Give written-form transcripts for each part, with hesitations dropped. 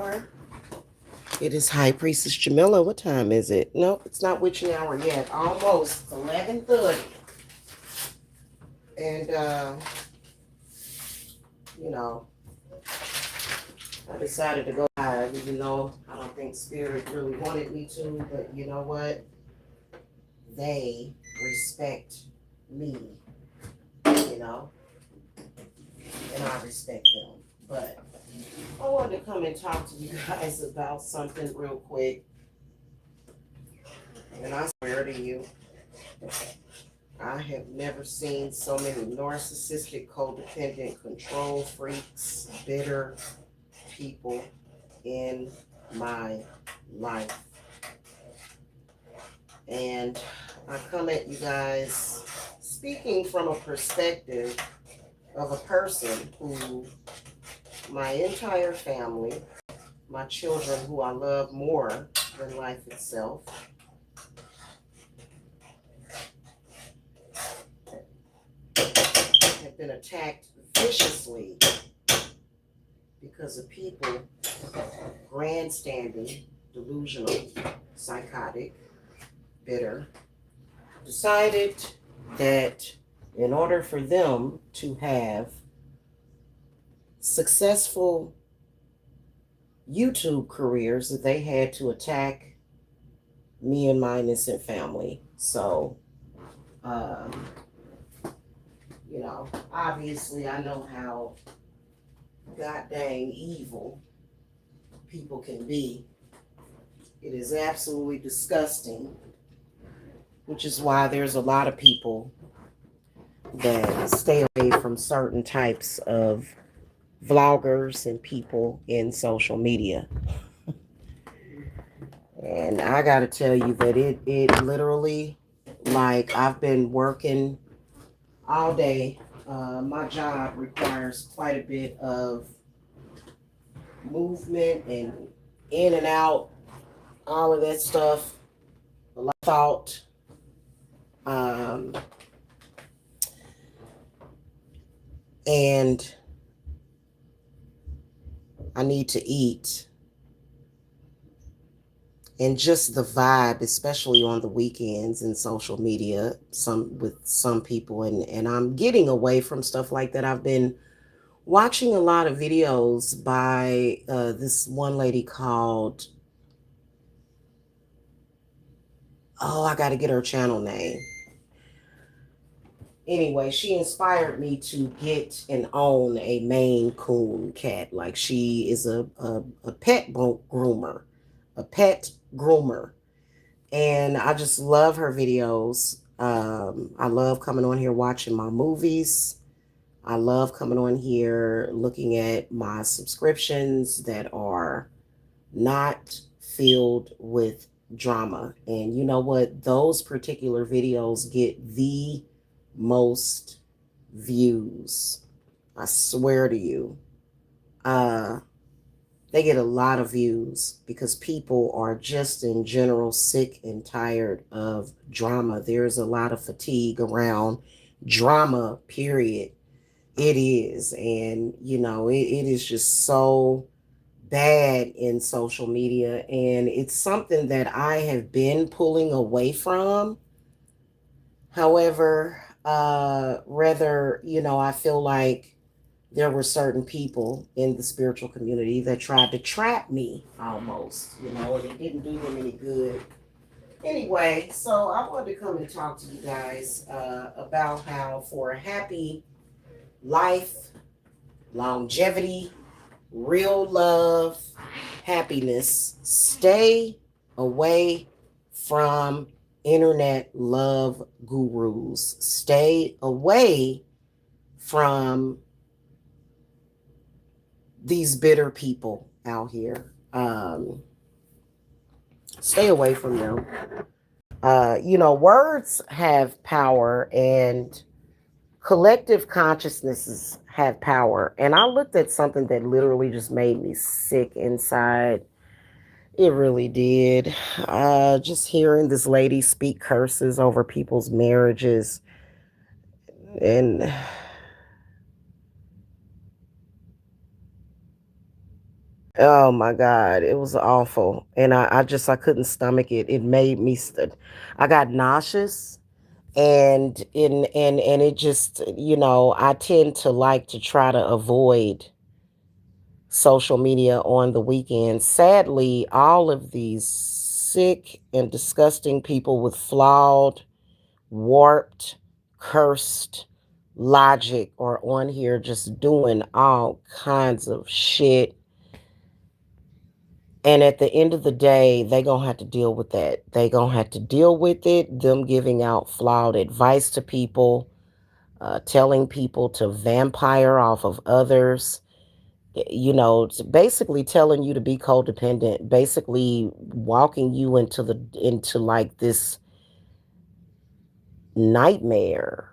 hour. It is High Priestess Jamila. What time is it? Nope, it's not witching hour yet. Almost 11:30. And, you know, I decided to go live, even though I don't think Spirit really wanted me to. But you know what? They respect me, you know, and I respect them. But I wanted to come and talk to you guys about something real quick. And I swear to you, I have never seen so many narcissistic, codependent, control freaks, bitter people in my life. And I come at you guys speaking from a perspective of a person who my entire family, my children who I love more than life itself, have been attacked viciously because of people grandstanding, delusional, psychotic, bitter, decided that in order for them to have successful YouTube careers, that they had to attack me and my innocent family. So, you know, obviously I know how god dang evil people can be. It is absolutely disgusting, which is why there's a lot of people that stay away from certain types of vloggers and people in social media. And I gotta tell you that it literally, like, I've been working all day. My job requires quite a bit of movement and in and out, all of that stuff, a lot of thought. And I need to eat. And just the vibe, especially on the weekends in social media, with some people, and I'm getting away from stuff like that. I've been watching a lot of videos by this one lady called, oh, I got to get her channel name. Anyway, she inspired me to get and own a Maine Coon cat. Like, she is a pet groomer, a pet groomer. And I just love her videos. I love coming on here watching my movies. I love coming on here looking at my subscriptions that are not filled with drama. And you know what? Those particular videos get the most views. I swear to you. They get a lot of views because people are just in general sick and tired of drama. There's a lot of fatigue around drama, period. It is. And, you know, it is just so bad in social media. And it's something that I have been pulling away from. However, rather, you know, I feel like there were certain people in the spiritual community that tried to trap me almost, you know, and it didn't do them any good. Anyway, so I wanted to come and talk to you guys about how for a happy life, longevity, real love, happiness, stay away from internet love gurus. Stay away from these bitter people out here. Stay away from them. You know, words have power and collective consciousnesses have power. And I looked at something that literally just made me sick inside. It really did. Just hearing this lady speak curses over people's marriages. And, Oh my God, it was awful, and I couldn't stomach it. It made me. I got nauseous, and it just, I tend to like to try to avoid social media on the weekends. Sadly, all of these sick and disgusting people with flawed, warped, cursed logic are on here just doing all kinds of shit. And at the end of the day, they gonna have to deal with that. They gonna have to deal with it. Them giving out flawed advice to people, telling people to vampire off of others. It's basically telling you to be codependent. Basically, walking you into like this nightmare.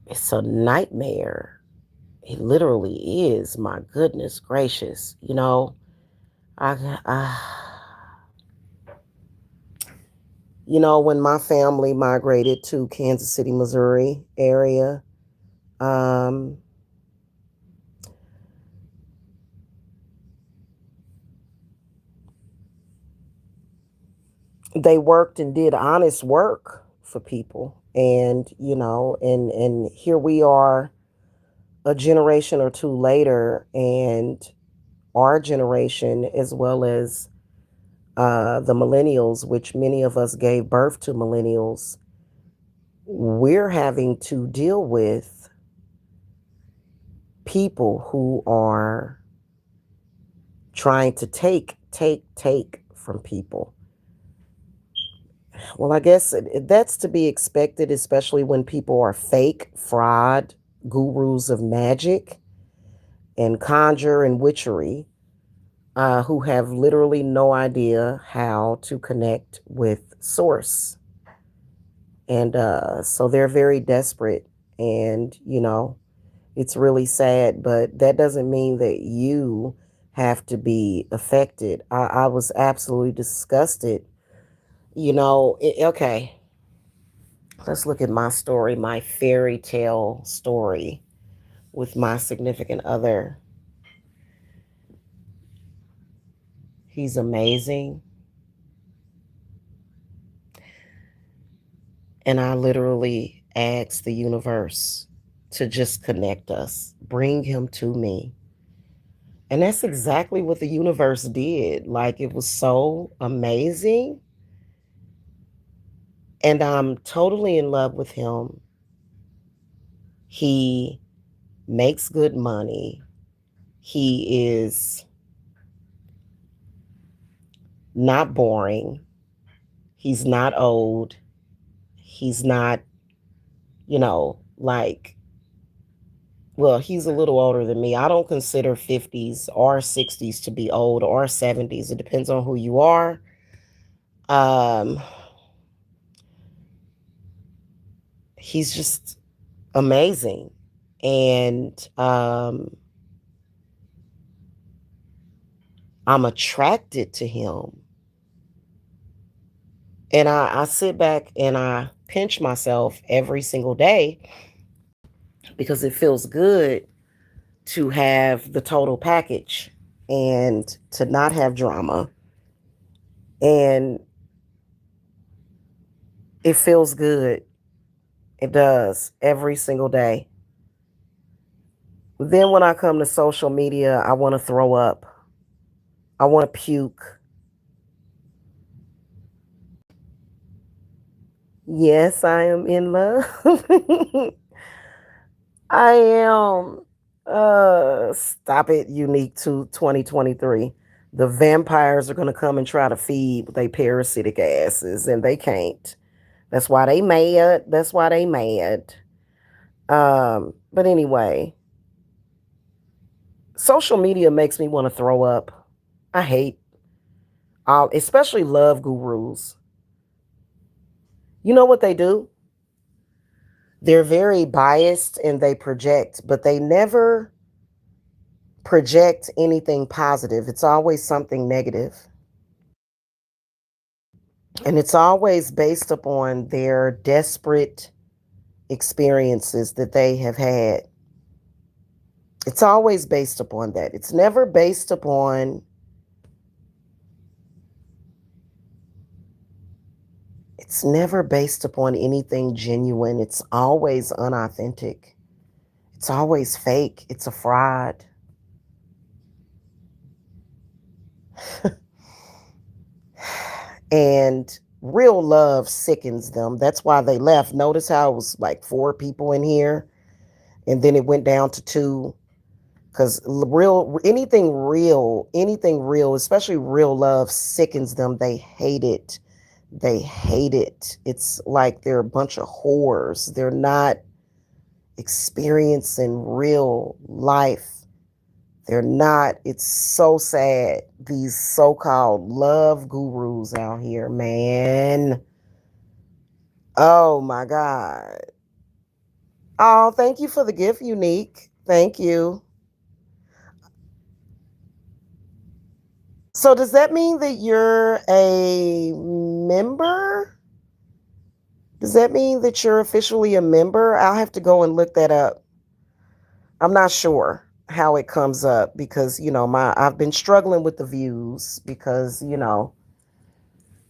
It's a nightmare. It literally is. My goodness gracious. I when my family migrated to Kansas City, Missouri area, um, they worked and did honest work for people. And, and here we are a generation or two later, and our generation, as well as the millennials, which many of us gave birth to millennials, we're having to deal with people who are trying to take from people. Well, I guess that's to be expected, especially when people are fake, fraud, gurus of magic and conjure and witchery, who have literally no idea how to connect with source. And so they're very desperate. And, it's really sad, but that doesn't mean that you have to be affected. I was absolutely disgusted. Okay, let's look at my story, my fairy tale story with my significant other. He's amazing. And I literally asked the universe to just connect us, bring him to me. And that's exactly what the universe did. Like, it was so amazing. And I'm totally in love with him. He makes good money. He is not boring. He's not old. He's not, like, well, he's a little older than me. I don't consider 50s or 60s to be old, or 70s. It depends on who you are. Um, he's just amazing. And I'm attracted to him. And I sit back and I pinch myself every single day because it feels good to have the total package and to not have drama. And it feels good. It does every single day. Then when I come to social media, I want to throw up. I want to puke. Yes, I am in love. I am. Stop it, unique to 2023. The vampires are going to come and try to feed with their parasitic asses, and they can't. That's why they mad. That's why they mad. But anyway, social media makes me want to throw up. I hate all, especially love gurus. You know what they do? They're very biased and they project, but they never project anything positive. It's always something negative. And it's always based upon their desperate experiences that they have had. It's always based upon that. It's never based upon anything genuine. It's always unauthentic. It's always fake. It's a fraud. And real love sickens them. That's why they left. Notice how it was like 4 people in here and then it went down to 2. Because anything real, especially real love, sickens them. They hate it. They hate it. It's like they're a bunch of whores. They're not experiencing real life. They're not. It's so sad. These so-called love gurus out here, man. Oh my God. Oh, thank you for the gift, Unique. Thank you. So does that mean that you're a member? Does that mean that you're officially a member? I'll have to go and look that up. I'm not sure how it comes up because, I've been struggling with the views because,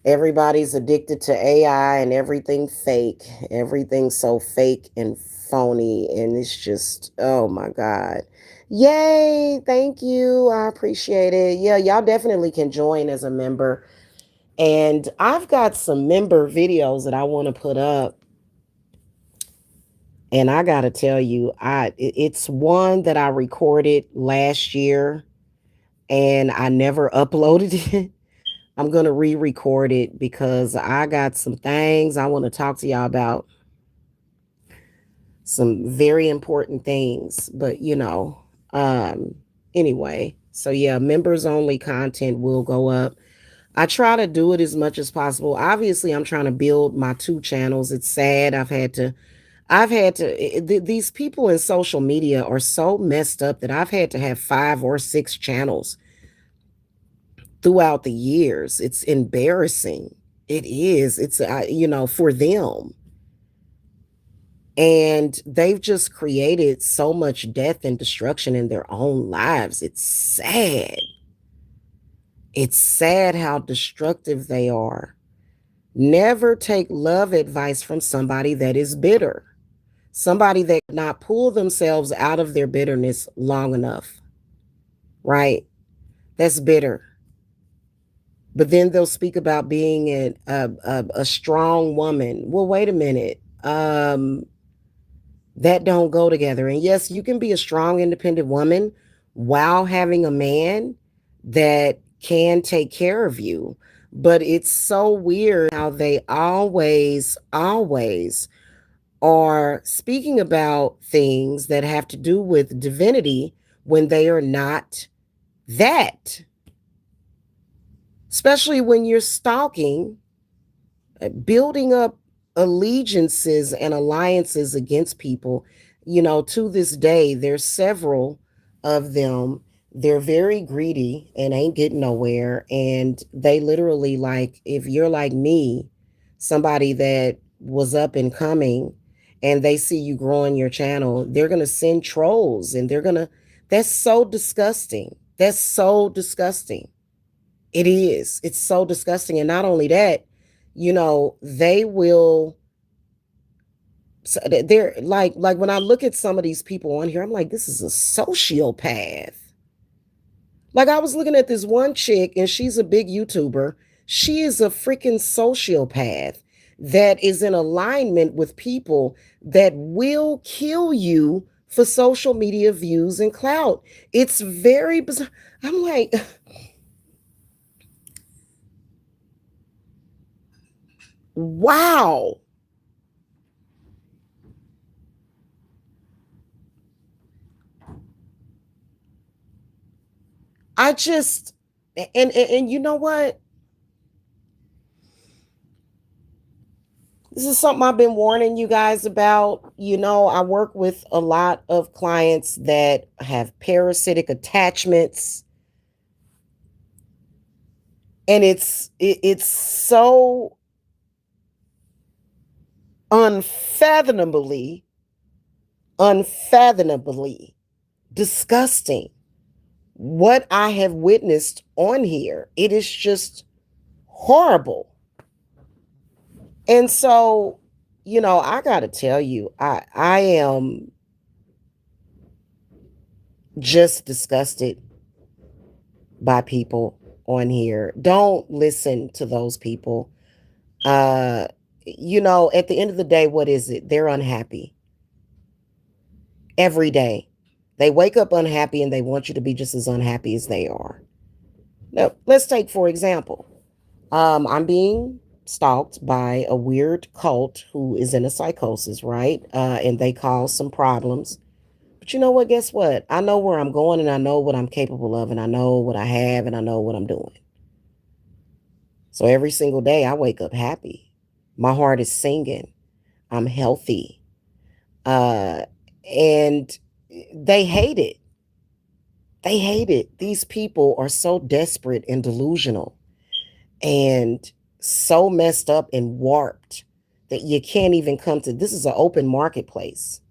everybody's addicted to AI and everything fake. Everything's so fake and phony and it's just, oh my God. Yay, thank you. I appreciate it. Yeah, y'all definitely can join as a member. And I've got some member videos that I want to put up. And I got to tell you, it's one that I recorded last year and I never uploaded it. I'm going to re-record it because I got some things I want to talk to y'all about. Some very important things, but um anyway, so yeah, members only content will go up. I try to do it as much as possible. Obviously, I'm trying to build my 2 channels. It's sad. These people in social media are so messed up that I've had to have 5 or 6 channels throughout the years. It's embarrassing. It is. It's, for them. And they've just created so much death and destruction in their own lives. It's sad. It's sad how destructive they are. Never take love advice from somebody that is bitter, somebody that cannot pull themselves out of their bitterness long enough, right? That's bitter. But then they'll speak about being a strong woman. Well, wait a minute. That don't go together. And yes, you can be a strong, independent woman while having a man that can take care of you. But it's so weird how they always are speaking about things that have to do with divinity when they are not that. Especially when you're stalking, building up allegiances and alliances against people. To this day, there's several of them. They're very greedy and ain't getting nowhere. And they literally, like, if you're like me, somebody that was up and coming, and they see you growing your channel, they're going to send trolls and that's so disgusting. That's so disgusting. It is. It's so disgusting. And not only that, they will. So they're like when I look at some of these people on here, I'm like, this is a sociopath. Like I was looking at this one chick, and she's a big YouTuber. She is a freaking sociopath that is in alignment with people that will kill you for social media views and clout. It's very bizarre. I'm like, wow. I just and you know what? This is something I've been warning you guys about. I work with a lot of clients that have parasitic attachments, and it's so unfathomably disgusting. What I have witnessed on here, it is just horrible. And so, I got to tell you, I am just disgusted by people on here. Don't listen to those people. Uh, at the end of the day, what is it? They're unhappy every day. They wake up unhappy and they want you to be just as unhappy as they are. Now, let's take, for example, I'm being stalked by a weird cult who is in a psychosis, right? And they cause some problems. But you know what? Guess what? I know where I'm going and I know what I'm capable of and I know what I have and I know what I'm doing. So every single day I wake up happy. My heart is singing. I'm healthy. Uh, and they hate it. They hate it. These people are so desperate and delusional and so messed up and warped that you can't even come to. This is an open marketplace.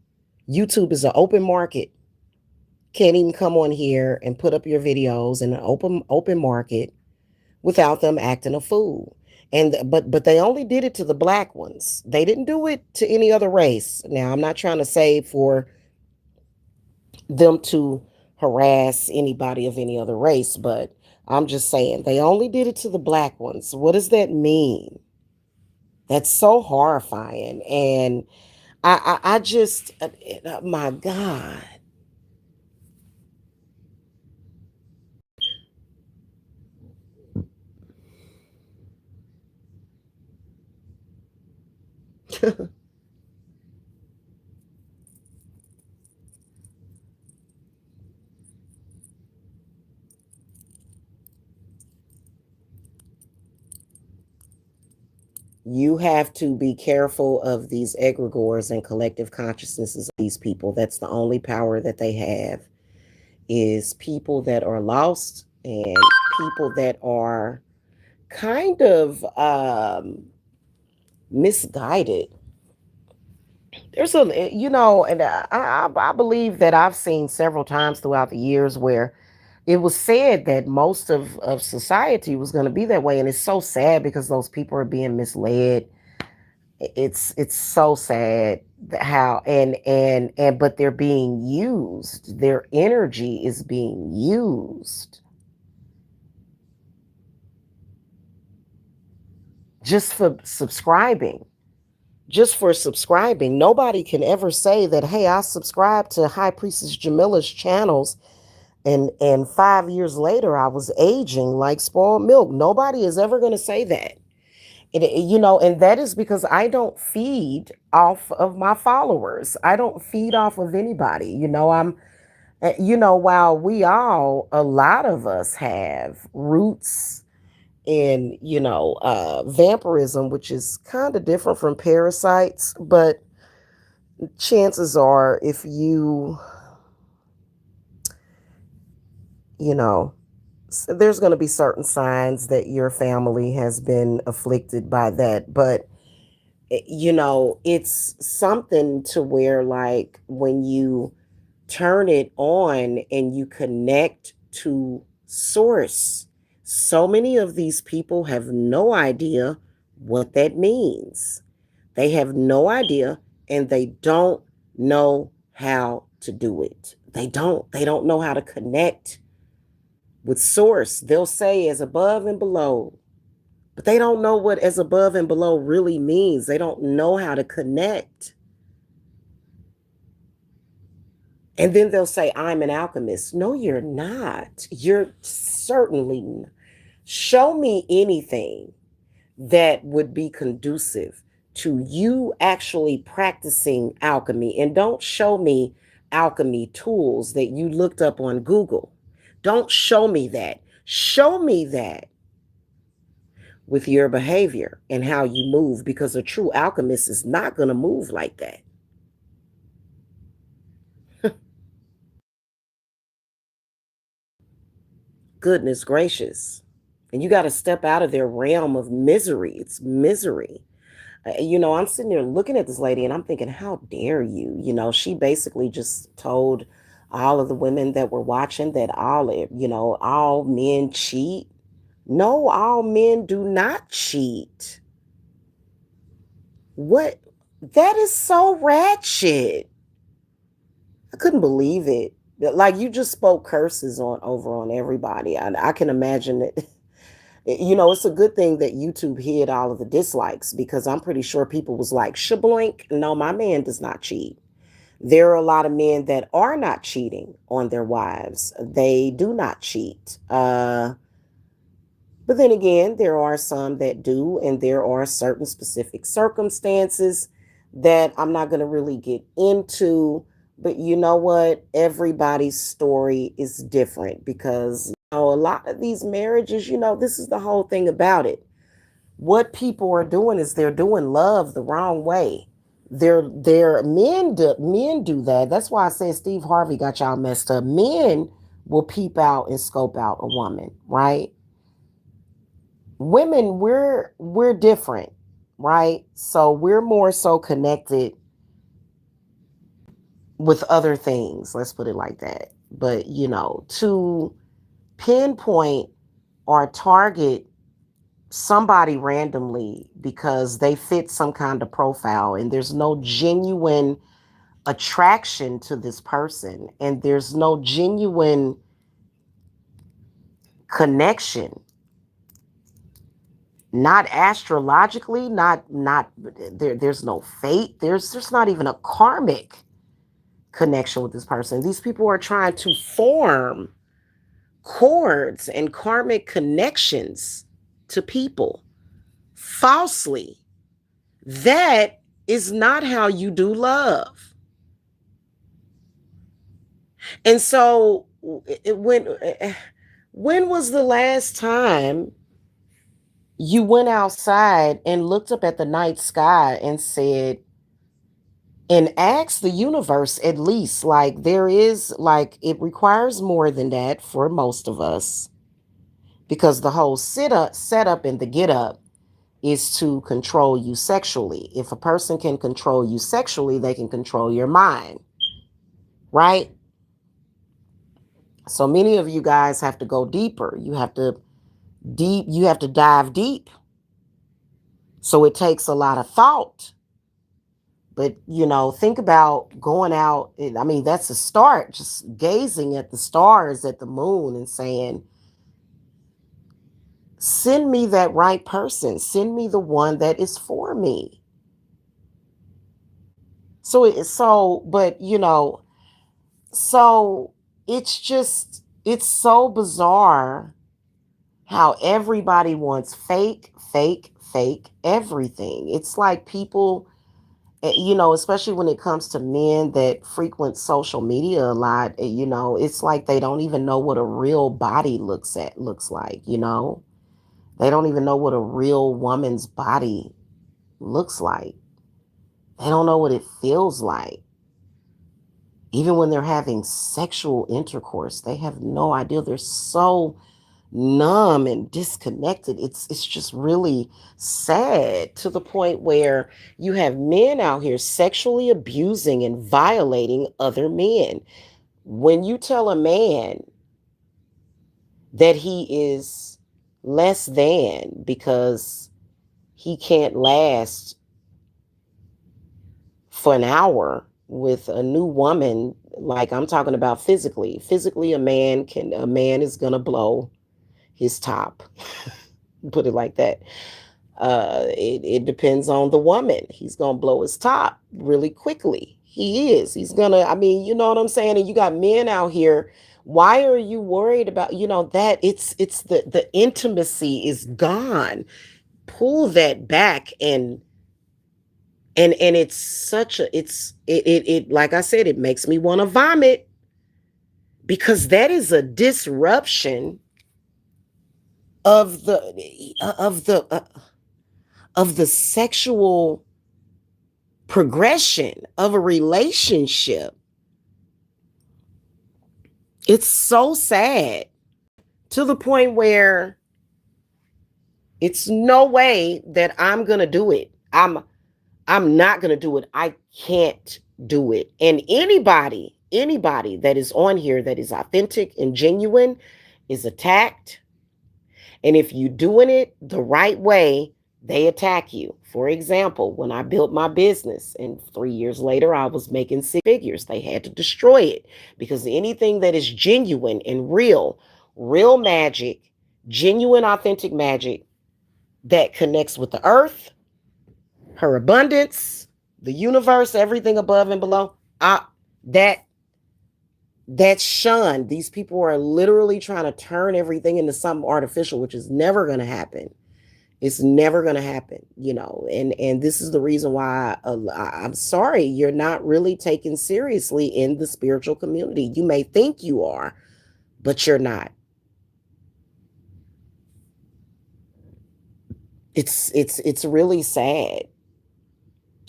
YouTube is an open market. Can't even come on here and put up your videos in an open market without them acting a fool. And but they only did it to the black ones. They didn't do it to any other race. Now, I'm not trying to say for them to harass anybody of any other race, but I'm just saying they only did it to the black ones. What does that mean? That's so horrifying. And I just, my God. You have to be careful of these egregores and collective consciousnesses of these people. That's the only power that they have, is people that are lost and people that are kind of misguided. There's and I believe that I've seen several times throughout the years where it was said that most of society was going to be that way. And it's so sad because those people are being misled. It's so sad how and but they're being used. Their energy is being used just for subscribing. Just for subscribing. Nobody can ever say that, hey, I subscribed to High Priestess Jamila's channels and 5 years later I was aging like spoiled milk. Nobody is ever going to say that. And that is because I don't feed off of my followers. I don't feed off of anybody. While a lot of us have roots in, vampirism, which is kind of different from parasites, but chances are if you know, there's going to be certain signs that your family has been afflicted by that. But it's something to where, like, when you turn it on and you connect to source, so many of these people have no idea what that means. They have no idea and they don't know how to do it. They don't know how to connect with source. They'll say as above and below, but they don't know what as above and below really means. They don't know how to connect. And then they'll say, I'm an alchemist. No, you're not. You're certainly. Show me anything that would be conducive to you actually practicing alchemy. And don't show me alchemy tools that you looked up on Google. Don't show me that. Show me that with your behavior and how you move, because a true alchemist is not going to move like that. Goodness gracious. And you got to step out of their realm of misery. It's misery. I'm sitting there looking at this lady and I'm thinking, how dare you? She basically just told all of the women that were watching that all men cheat. No, all men do not cheat. What? That is so ratchet. I couldn't believe it. Like you just spoke curses on over on everybody. I can imagine it. It's a good thing that YouTube hid all of the dislikes because I'm pretty sure people was like, "Shabloink, no, my man does not cheat." There are a lot of men that are not cheating on their wives. They do not cheat. But then again, there are some that do, and there are certain specific circumstances that I'm not going to really get into. But you know what? Everybody's story is different because a lot of these marriages, this is the whole thing about it. What people are doing is they're doing love the wrong way. They're men do that. That's why I said Steve Harvey got y'all messed up. Men will peep out and scope out a woman, right? Women, we're different, right? So we're more so connected with other things, let's put it like that. But to pinpoint or target somebody randomly because they fit some kind of profile and there's no genuine attraction to this person and there's no genuine connection, not astrologically, not there's no fate, there's not even a karmic connection with this person. These people are trying to form cords and karmic connections to people falsely. That is not how you do love. And so when was the last time you went outside and looked up at the night sky and said, and asked the universe, at least, like, there is, like, it requires more than that for most of us because the whole setup and the get up is to control you sexually. If a person can control you sexually, they can control your mind, right? So many of you guys have to go deeper. You have to dive deep. So it takes a lot of thought. But, think about going out. I mean, that's a start, just gazing at the stars, at the moon, and saying, send me that right person. Send me the one that is for me. So it's so bizarre how everybody wants fake, fake, fake everything. It's like people, especially when it comes to men that frequent social media a lot, it's like they don't even know what a real body looks like. They don't even know what a real woman's body looks like. They don't know what it feels like. Even when they're having sexual intercourse, they have no idea. They're so numb and disconnected. It's just really sad to the point where you have men out here sexually abusing and violating other men. When you tell a man that he is less than because he can't last for an hour with a new woman, like I'm talking about physically a man is gonna blow his top. Put it like that. It depends on the woman. He's gonna blow his top really quickly. He's gonna, I mean, you know what I'm saying? And you got men out here. Why are you worried about, that it's the intimacy is gone. Pull that back and it's such a it like I said, it makes me want to vomit because that is a disruption of the sexual progression of a relationship. It's so sad to the point where it's no way that I'm going to do it. I'm not going to do it. I can't do it. And anybody anybody that is on here that is authentic and genuine is attacked. And if you're doing it the right way, they attack you. For example, when I built my business and 3 years later I was making six figures, they had to destroy it because anything that is genuine and real, real magic, genuine, authentic magic that connects with the earth, her abundance, the universe, everything above and below, that that's shunned. These people are literally trying to turn everything into something artificial, which is never going to happen. It's never going to happen, and this is the reason why I'm sorry, you're not really taken seriously in the spiritual community. You may think you are, but you're not. It's really sad,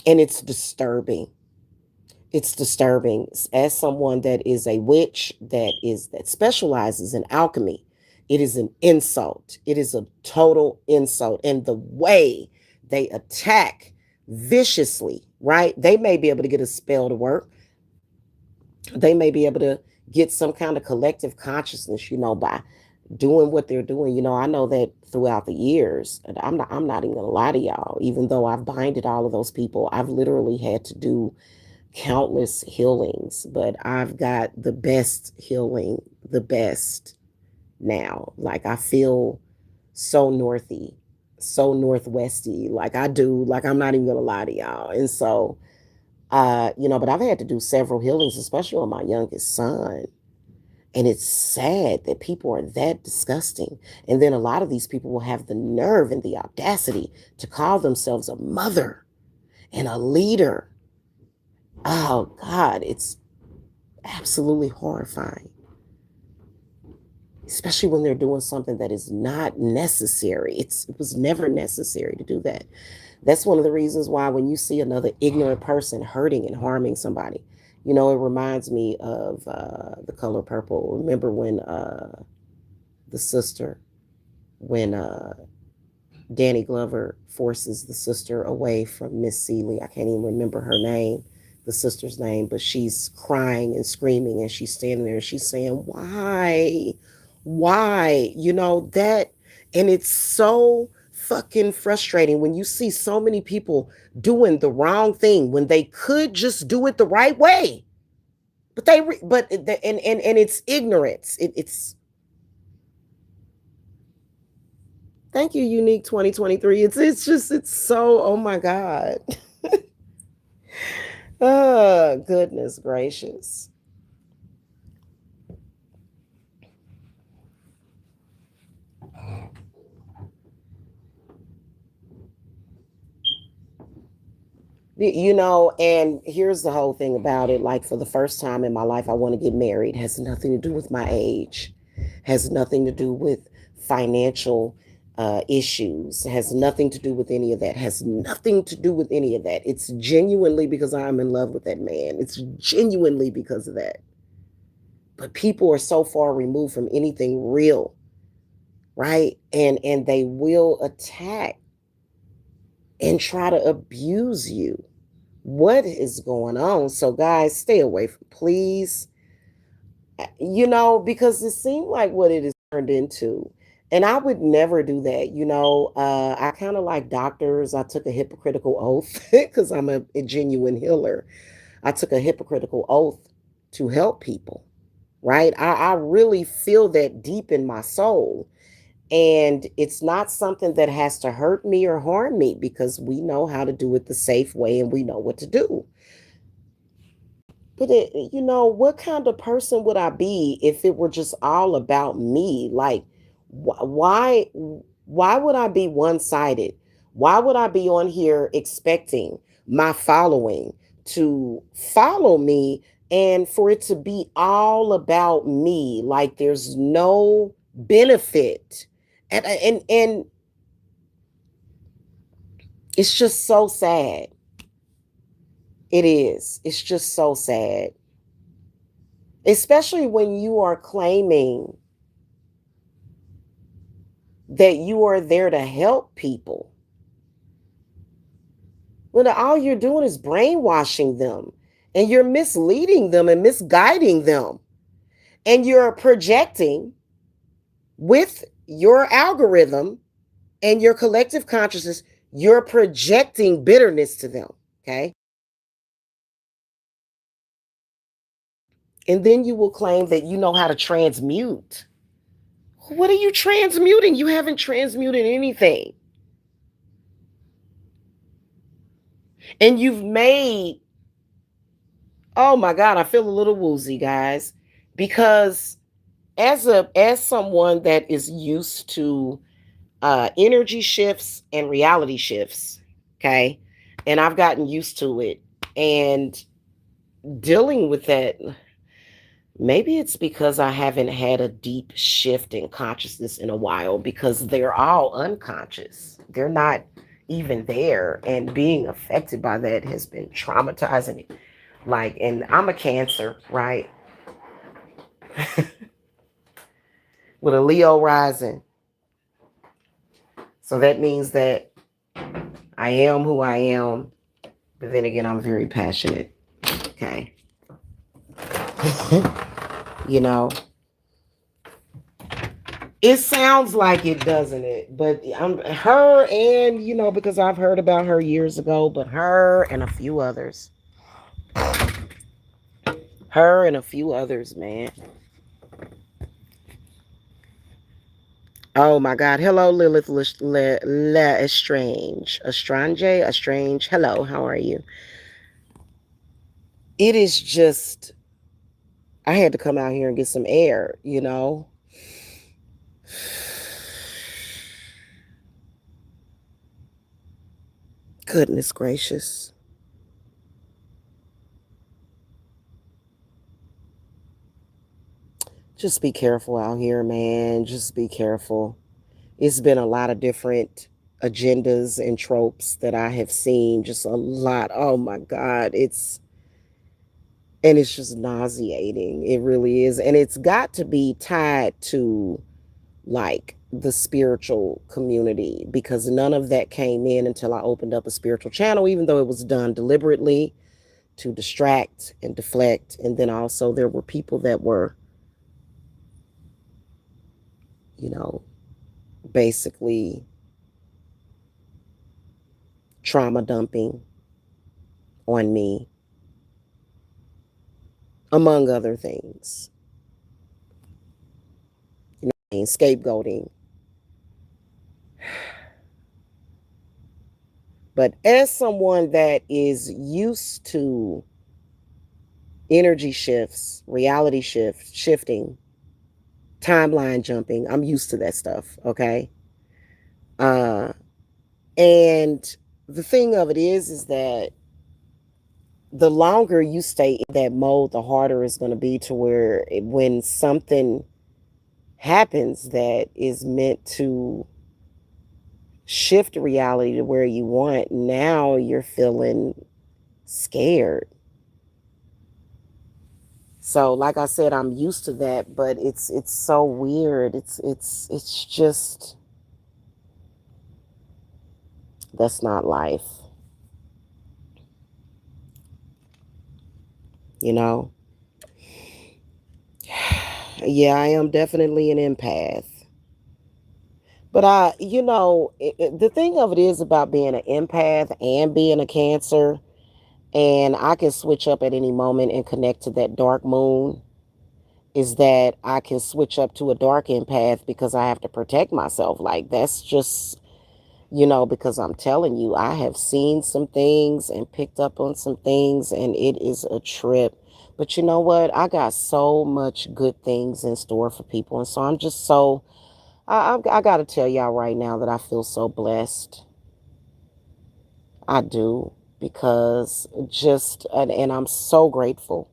and it's disturbing. It's disturbing. As someone that is a witch, that specializes in alchemy, it is an insult. It is a total insult. And the way they attack viciously, right? They may be able to get a spell to work. They may be able to get some kind of collective consciousness, by doing what they're doing. I know that throughout the years, and I'm not even gonna lie to y'all, even though I've binded all of those people, I've literally had to do countless healings, but I've got the best healing, the best now. Like I feel so northy, so northwesty, like I do, like I'm not even gonna lie to y'all. And so but I've had to do several healings, especially on my youngest son. And it's sad that people are that disgusting. And then a lot of these people will have the nerve and the audacity to call themselves a mother and a leader. Oh God, it's absolutely horrifying, especially when they're doing something that is not necessary. It was never necessary to do that. That's one of the reasons why when you see another ignorant person hurting and harming somebody, it reminds me of The Color Purple. Remember when the sister, when Danny Glover forces the sister away from Miss Seeley. I can't even remember her name, the sister's name, but she's crying and screaming and she's standing there and she's saying, why? Why? That, and it's so fucking frustrating when you see so many people doing the wrong thing when they could just do it the right way. But and it's ignorance. It's Thank you, Unique 2023. It's so, oh my God. Oh, goodness gracious. And here's the whole thing about it. Like, for the first time in my life, I want to get married. Has nothing to do with my age, has nothing to do with financial issues, has nothing to do with any of that, has nothing to do with any of that. It's genuinely because I'm in love with that man. It's genuinely because of that. But people are so far removed from anything real, right? And they will attack and try to abuse you. What is going on? So guys, stay away from, please, because it seemed like what it is turned into. And I would never do that. I kind of like doctors. I took a hypocritical oath because I'm a genuine healer. I took a hypocritical oath to help people, right? I really feel that deep in my soul. And it's not something that has to hurt me or harm me because we know how to do it the safe way and we know what to do. But what kind of person would I be if it were just all about me? Like, why, why would I be one-sided? Why would I be on here expecting my following to follow me and for it to be all about me? Like, there's no benefit, and it's just so sad. It is. It's just so sad. Especially when you are claiming that you are there to help people. When all you're doing is brainwashing them And you're misleading them and misguiding them. And you're projecting with your algorithm and your collective consciousness, you're projecting bitterness to them. Okay. And then you will claim that you know how to transmute. What are you transmuting? You haven't transmuted anything. And you've made, oh my God, I feel a little woozy, guys, because as someone that is used to energy shifts and reality shifts, okay, and I've gotten used to it and dealing with that. Maybe it's because I haven't had a deep shift in consciousness in a while because they're all unconscious. They're not even there. And being affected by that has been traumatizing. Like, and I'm a Cancer, right? With a Leo rising. So that means that I am who I am. But then again, I'm very passionate. Okay. You know, it sounds like it, doesn't it? But I'm her, and because I've heard about her years ago, but her and a few others. Her and a few others, man. Oh my God. Hello, Lilith Estrange. Estrange. Hello, how are you? It is just, I had to come out here and get some air. Goodness gracious. Just be careful out here, man. Just be careful. It's been a lot of different agendas and tropes that I have seen. Just a lot. Oh my God. And it's just nauseating. It really is. And it's got to be tied to like the spiritual community because none of that came in until I opened up a spiritual channel, even though it was done deliberately to distract and deflect. And then also there were people that were, you know, basically trauma dumping on me, among other things. Scapegoating. But as someone that is used to energy shifts, reality shifting, timeline jumping, I'm used to that stuff, okay? Uh and the thing of it is that the longer you stay in that mode, the harder it's going to be to where when something happens that is meant to shift reality to where you want, now you're feeling scared. So like I said, I'm used to that, but it's so weird. It's just, that's not life, you know? Yeah, I am definitely an empath. But the thing of it is about being an empath and being a Cancer, and I can switch up at any moment and connect to that dark moon, is that I can switch up to a dark empath because I have to protect myself. Like, that's just, because I'm telling you, I have seen some things and picked up on some things, and it is a trip. But you know what? I got so much good things in store for people. And so I'm just so, I got to tell y'all right now that I feel so blessed. I do, because and I'm so grateful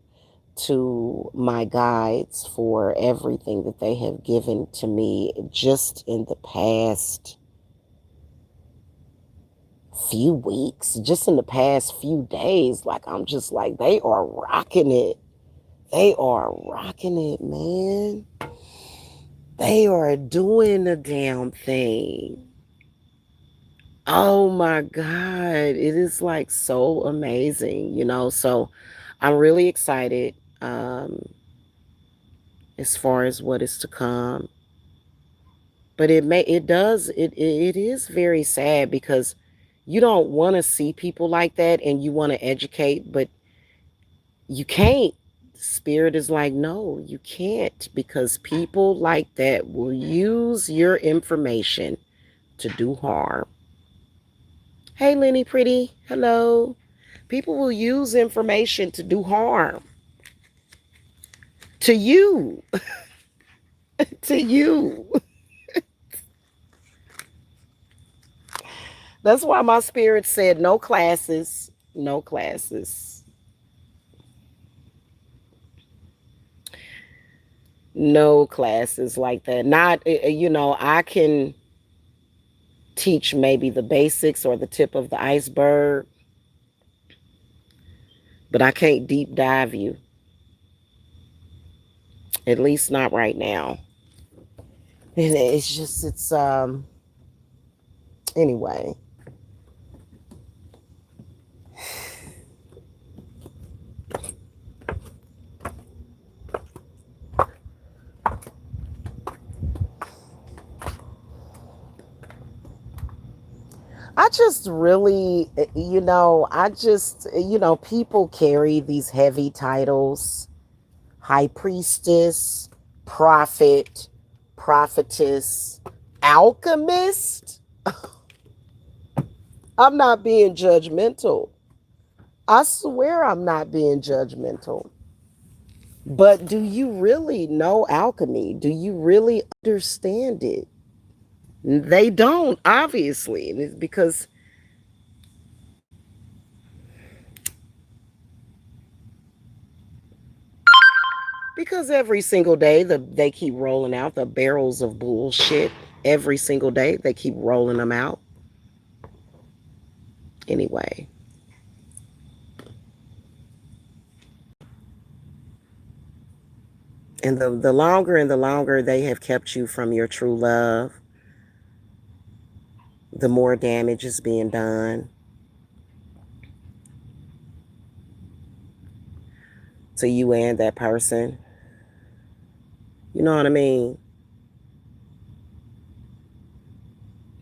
to my guides for everything that they have given to me just in the past few weeks, just in the past few days. Like, I'm just like, they are rocking it. They are rocking it, man. They are doing the damn thing. Oh my God. It is like so amazing, So I'm really excited as far as what is to come. But it is very sad because you don't want to see people like that and you want to educate, but you can't. Spirit is like, no, you can't, because people like that will use your information to do harm. Hey, Lenny Pretty. Hello. People will use information to do harm to you. To you. That's why my spirit said no classes. No classes. No classes like that. Not, I can teach maybe the basics or the tip of the iceberg, but I can't deep dive you. At least not right now. And anyway. I just really, people carry these heavy titles: high priestess, prophet, prophetess, alchemist. I'm not being judgmental. I swear I'm not being judgmental. But do you really know alchemy? Do you really understand it? They don't, obviously. And it's because every single day they keep rolling out the barrels of bullshit. Every single day they keep rolling them out. Anyway. And the longer and the longer they have kept you from your true love, the more damage is being done to you and that person. You know what I mean?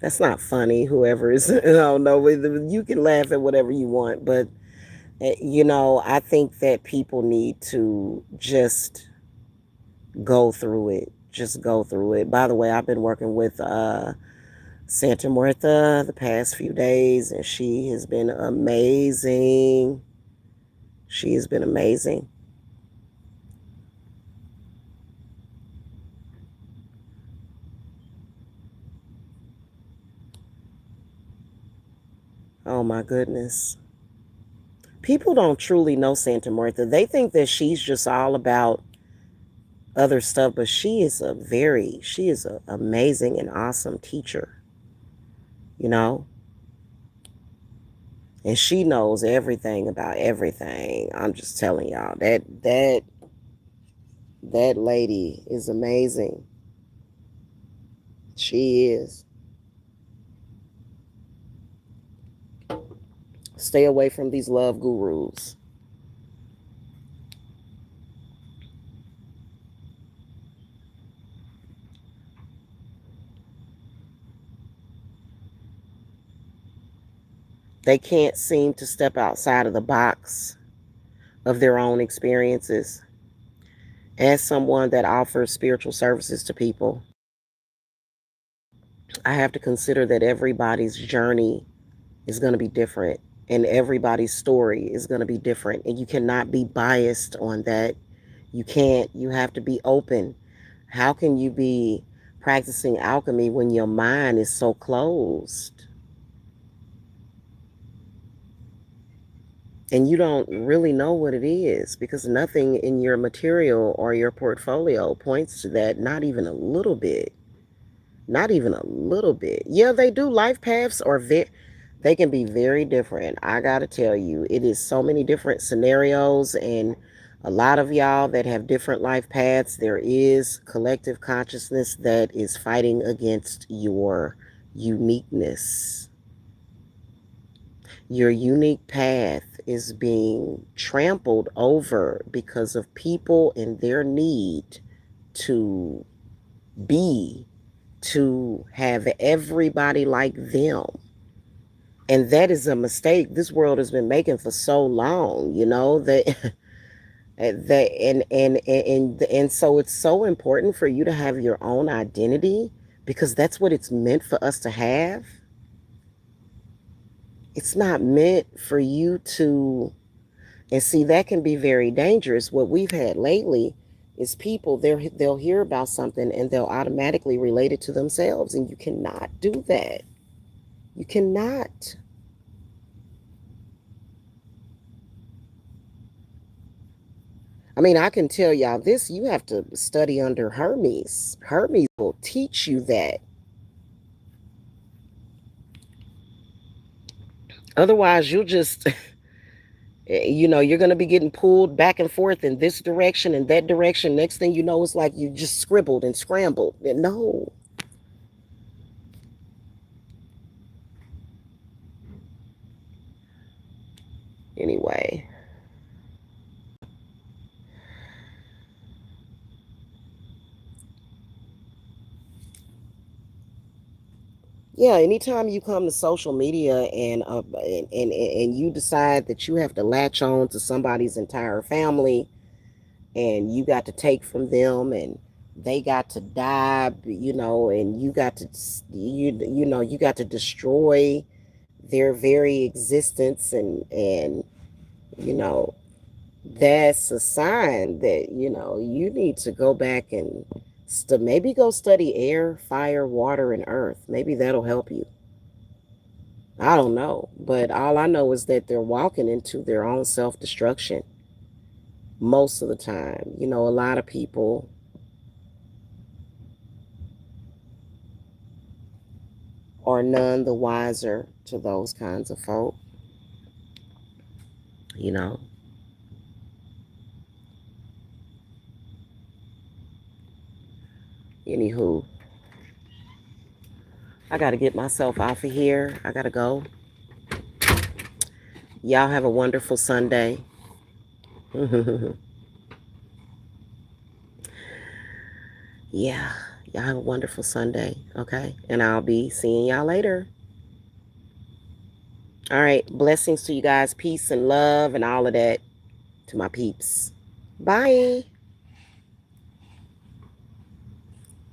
That's not funny. Whoever is, I don't know. You can laugh at whatever you want, but I think that people need to just go through it. Just go through it. By the way, I've been working with Santa Martha the past few days, and she has been amazing. She has been amazing. Oh my goodness. People don't truly know Santa Martha. They think that she's just all about other stuff, but she is an amazing and awesome teacher, you know? And she knows everything about everything. I'm just telling y'all that lady is amazing. She is. Stay away from these love gurus. They can't seem to step outside of the box of their own experiences. As someone that offers spiritual services to people, I have to consider that everybody's journey is going to be different and everybody's story is going to be different. And you cannot be biased on that. You can't. You have to be open. How can you be practicing alchemy when your mind is so closed? And you don't really know what it is because nothing in your material or your portfolio points to that, not even a little bit. Not even a little bit. Yeah, they do. Life paths they can be very different. I got to tell you, it is so many different scenarios, and a lot of y'all that have different life paths, there is collective consciousness that is fighting against your uniqueness. Your unique path is being trampled over because of people and their need to be, to have everybody like them. And that is a mistake this world has been making for so long, that that and so it's so important for you to have your own identity, because that's what it's meant for us to have. It's not meant for you to, and see, that can be very dangerous. What we've had lately is people, they'll hear about something and they'll automatically relate it to themselves, and you cannot do that. You cannot. I mean, I can tell y'all this, you have to study under Hermes. Hermes will teach you that. Otherwise, you'll just, you're going to be getting pulled back and forth in this direction and that direction. Next thing you know, it's like you just scribbled and scrambled. No. Anyway. Yeah, anytime you come to social media and you decide that you have to latch on to somebody's entire family, and you got to take from them, and they got to die, and you got to destroy their very existence, and you know that's a sign that you need to go back and maybe go study air, fire, water, and earth. Maybe that'll help you. I don't know, but all I know is that they're walking into their own self-destruction most of the time. A lot of people are none the wiser to those kinds of folk, you know. Anywho, I got to get myself off of here. I got to go. Y'all have a wonderful Sunday. Yeah, y'all have a wonderful Sunday, okay? And I'll be seeing y'all later. All right, blessings to you guys. Peace and love and all of that to my peeps. Bye.